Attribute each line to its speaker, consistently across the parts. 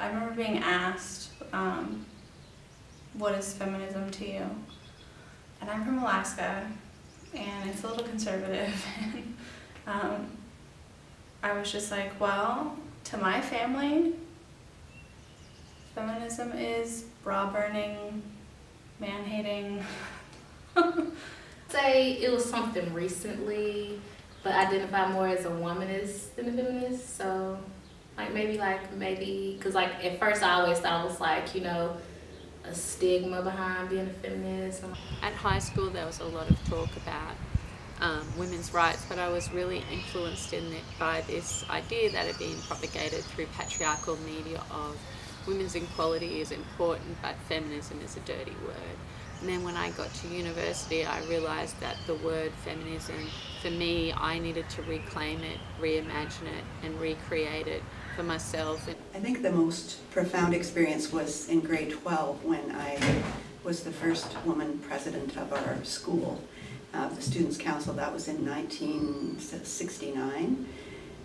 Speaker 1: I remember being asked, what is feminism to you? And I'm from Alaska, and it's a little conservative. I was just like, well, to my family, feminism is bra-burning, man-hating.
Speaker 2: Say it was something recently, but identify more as a womanist than a feminist. So maybe, because like at first I always thought it was like, you know, a stigma behind being a feminist.
Speaker 3: At high school there was a lot of talk about women's rights, but I was really influenced by this idea that had been propagated through patriarchal media of women's equality is important, but feminism is a dirty word. And then when I got to university, I realized that the word feminism, for me, I needed to reclaim it, reimagine it, and recreate it for myself.
Speaker 4: I think the most profound experience was in grade 12 when I was the first woman president of our school, the Students' Council. That was in 1969.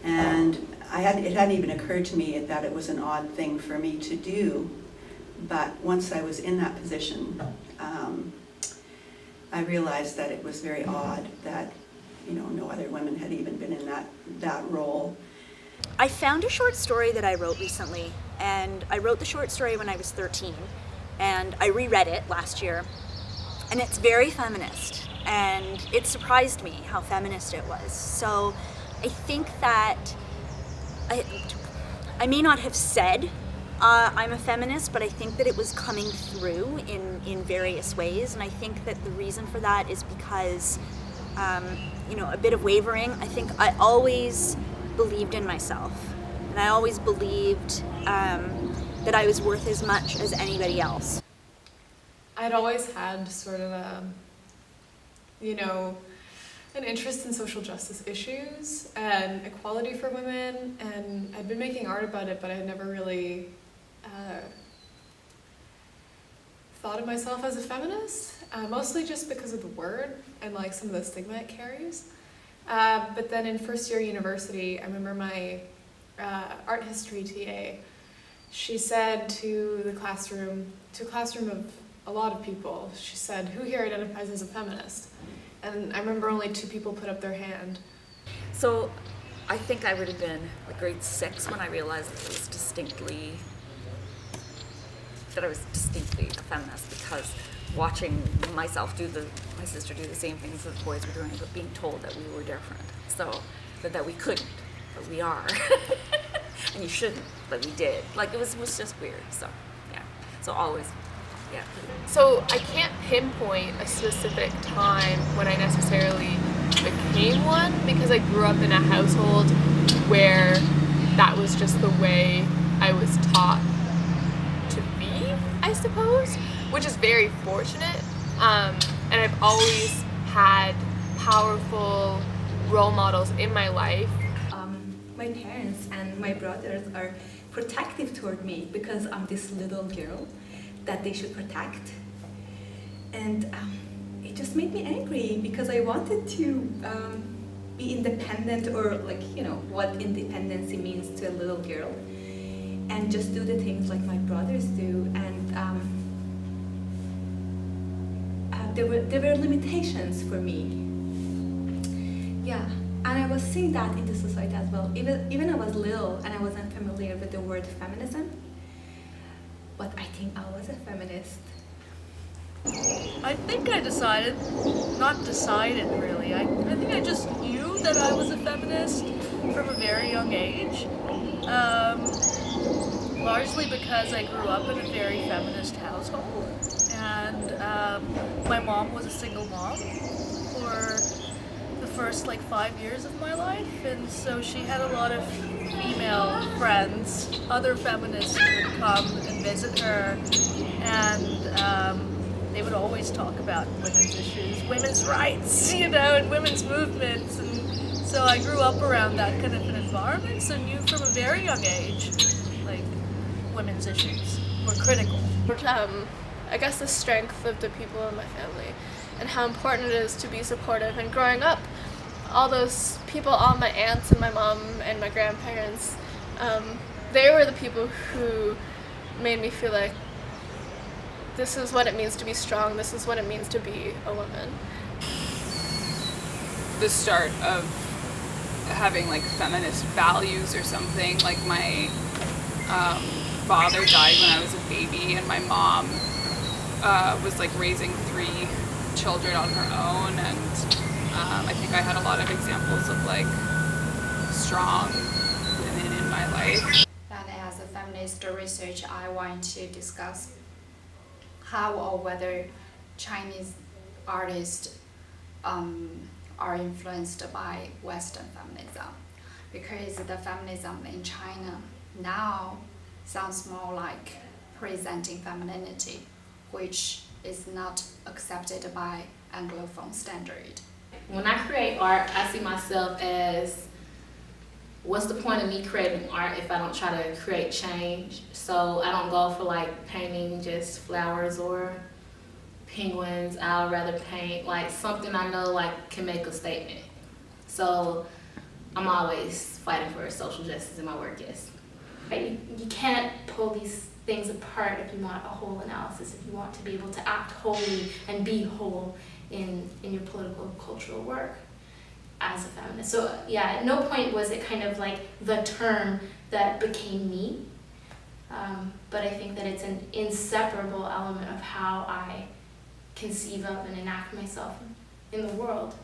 Speaker 4: And it hadn't even occurred to me that it was an odd thing for me to do. But once I was in that position, I realized that it was very odd that, you know, no other women had even been in that role.
Speaker 5: I found a short story that I wrote recently, and I wrote the short story when I was 13, and I reread it last year, and it's very feminist, and it surprised me how feminist it was. So I think that I may not have said I'm a feminist, but I think that it was coming through in various ways, and I think that the reason for that is because, you know, a bit of wavering. I think I always believed in myself, and I always believed that I was worth as much as anybody else.
Speaker 6: I'd always had sort of an interest in social justice issues and equality for women, and I'd been making art about it, but I had never really thought of myself as a feminist, mostly just because of the word and like some of the stigma it carries. But then in first year university, I remember my art history TA, she said to a classroom of a lot of people, she said, "Who here identifies as a feminist?" And I remember only 2 people put up their hand.
Speaker 7: So I think I would have been like grade 6 when I realized that I was distinctly a feminist, because watching my sister do the same things that the boys were doing, but being told that we were different. So that we couldn't, but we are. And you shouldn't, but we did. Like it was just weird. So yeah. So always. Yeah.
Speaker 8: So I can't pinpoint a specific time when I necessarily became one, because I grew up in a household where that was just the way I was taught to be, I suppose, which is very fortunate. And I've always had powerful role models in my life.
Speaker 9: My parents and my brothers are protective toward me because I'm this little girl that they should protect, and it just made me angry because I wanted to be independent, or like, you know, what independency means to a little girl, and just do the things like my brothers do. And there were limitations for me. Yeah, and I was seeing that in the society as well. Even I was little and I wasn't familiar with the word feminism, but I think I was a feminist.
Speaker 10: I think I decided, not decided really, I think I just knew that I was a feminist from a very young age, largely because I grew up in a very feminist household, and my mom was a single mom for the first 5 years of my life, and so she had a lot of female friends, other feminists who would come and visit her, and they would always talk about women's issues, women's rights, you know, and women's movements, and so I grew up around that kind of an environment, so knew from a very young age, women's issues were critical.
Speaker 8: I guess the strength of the people in my family and how important it is to be supportive. And growing up, all those people, all my aunts and my mom and my grandparents, they were the people who made me feel like this is what it means to be strong, this is what it means to be a woman.
Speaker 11: The start of having like feminist values or something. Like my father died when I was a baby, and my mom was like raising 3 children on her own, and I think I had a lot of examples of like strong women in my life.
Speaker 12: And as a feminist researcher, I want to discuss how or whether Chinese artists are influenced by Western feminism, because the feminism in China now sounds more like presenting femininity, which is not accepted by Anglophone standard.
Speaker 2: When I create art, I see myself as, what's the point of me creating art if I don't try to create change? So I don't go for like painting just flowers or penguins. I'd rather paint like something I know like can make a statement. So I'm always fighting for social justice in my work, yes. Right? You can't pull these things apart if you want a whole analysis, if you want to be able to act wholly and be whole in your political and cultural work as a feminist. So yeah, at no point was it kind of like the term that became me, but I think that it's an inseparable element of how I conceive of and enact myself in the world.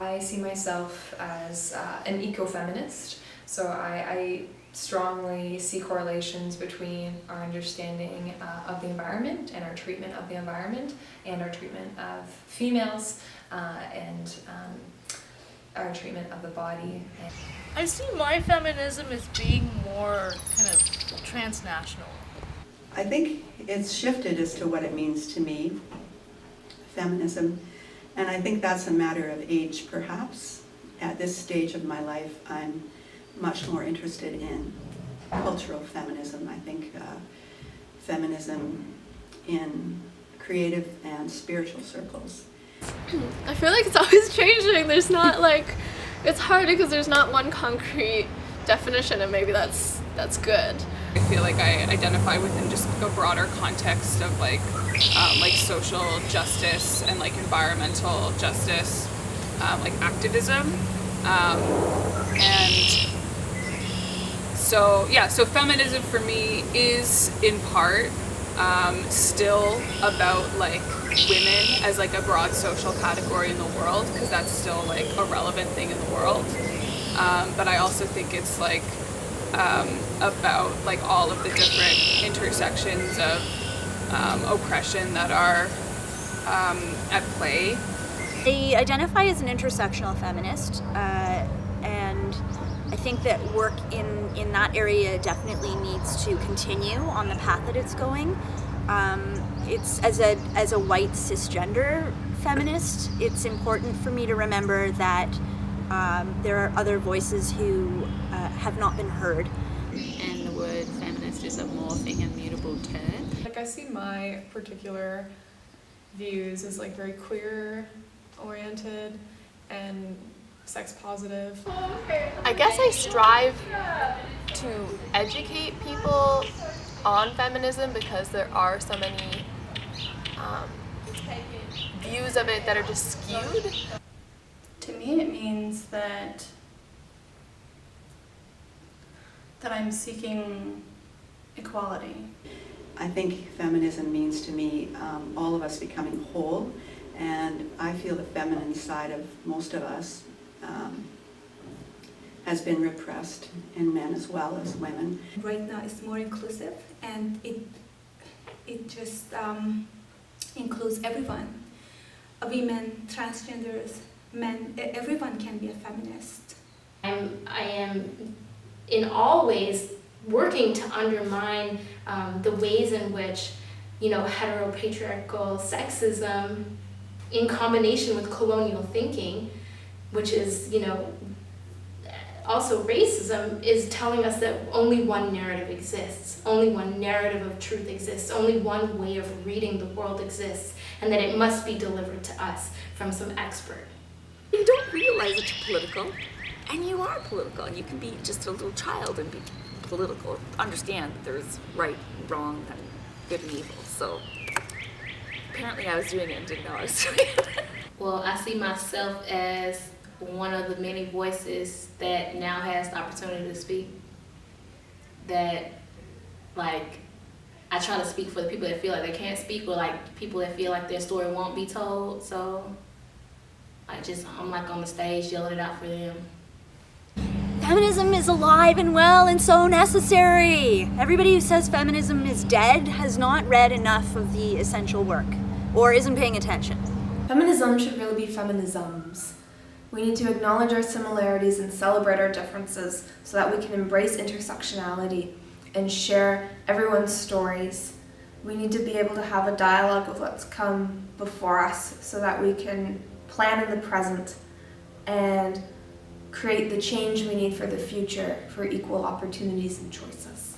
Speaker 13: I see myself as an ecofeminist, so I strongly see correlations between our understanding of the environment and our treatment of the environment and our treatment of females and our treatment of the body.
Speaker 10: I see my feminism as being more kind of transnational.
Speaker 4: I think it's shifted as to what it means to me, feminism, and I think that's a matter of age perhaps. At this stage of my life, I'm much more interested in cultural feminism. I think feminism in creative and spiritual circles.
Speaker 8: I feel like it's always changing. There's not like, it's hard because there's not one concrete definition, and maybe that's good.
Speaker 11: I feel like I identify within just a broader context of like social justice and like environmental justice, like activism, and so yeah. So feminism for me is in part still about like women as like a broad social category in the world, because that's still like a relevant thing in the world. But I also think it's like about like all of the different intersections of oppression that are at play.
Speaker 5: They identify as an intersectional feminist, and I think that work in that area definitely needs to continue on the path that it's going. It's as a white cisgender feminist, it's important for me to remember that there are other voices who have not been heard.
Speaker 3: And the word feminist is a morphing and mutable term.
Speaker 6: Like I see my particular views as like very queer oriented and sex positive.
Speaker 8: I guess I strive to educate people on feminism because there are so many views of it that are just skewed.
Speaker 1: To me, it means that I'm seeking equality.
Speaker 4: I think feminism means to me all of us becoming whole, and I feel the feminine side of most of us has been repressed in men as well as women.
Speaker 9: Right now it's more inclusive, and it just includes everyone. Women, transgenders, men, everyone can be a feminist.
Speaker 2: I am in all ways working to undermine the ways in which, heteropatriarchal sexism in combination with colonial thinking, which is, also racism, is telling us that only one narrative exists, only one narrative of truth exists, only one way of reading the world exists, and that it must be delivered to us from some expert.
Speaker 7: You don't realize that you're political, and you are political. You can be just a little child and be political. Understand that there's right, wrong, and good and evil. So apparently I was doing it and didn't know I was doing it.
Speaker 2: Well, I see myself as one of the many voices that now has the opportunity to speak. That, like, I try to speak for the people that feel like they can't speak, or like people that feel like their story won't be told. So I'm like on the stage yelling it out for them.
Speaker 5: Feminism is alive and well and so necessary. Everybody who says feminism is dead has not read enough of the essential work or isn't paying attention.
Speaker 14: Feminism should really be feminisms. We need to acknowledge our similarities and celebrate our differences so that we can embrace intersectionality and share everyone's stories. We need to be able to have a dialogue with what's come before us so that we can plan in the present and create the change we need for the future for equal opportunities and choices.